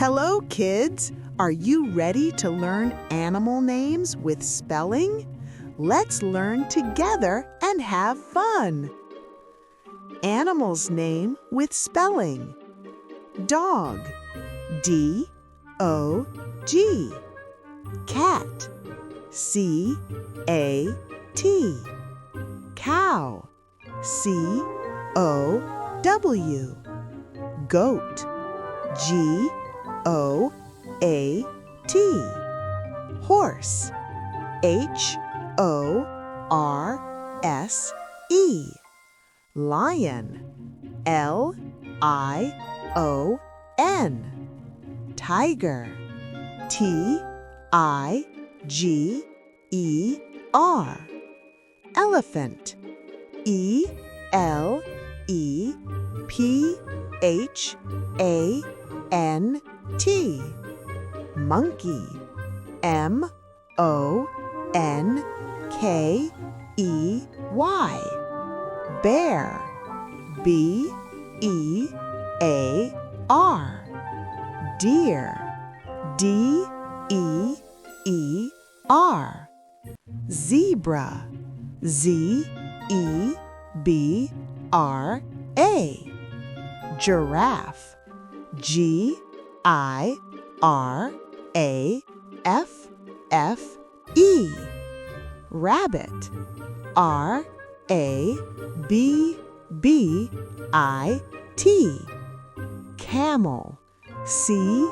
Hello, kids! Are you ready to learn animal names with spelling? Let's learn together and have fun. Animal's name with spelling. Dog, D-O-G. Cat, C-A-T. Cow, C-O-W. Goat, G-O-A-T. Horse, H-O-R-S-E. Lion, L-I-O-N. Tiger, T-I-G-E-R. Elephant, E-L-E-P-H-A-N-T. Monkey, M-O-N-K-E-Y. Bear, B-E-A-R. Deer, D-E-E-R. Zebra, Z-E-B-R-A. Giraffe, G-I-R-A-F-F-E. Rabbit, R-A-B-B-I-T. Camel, C-A-M-E-L.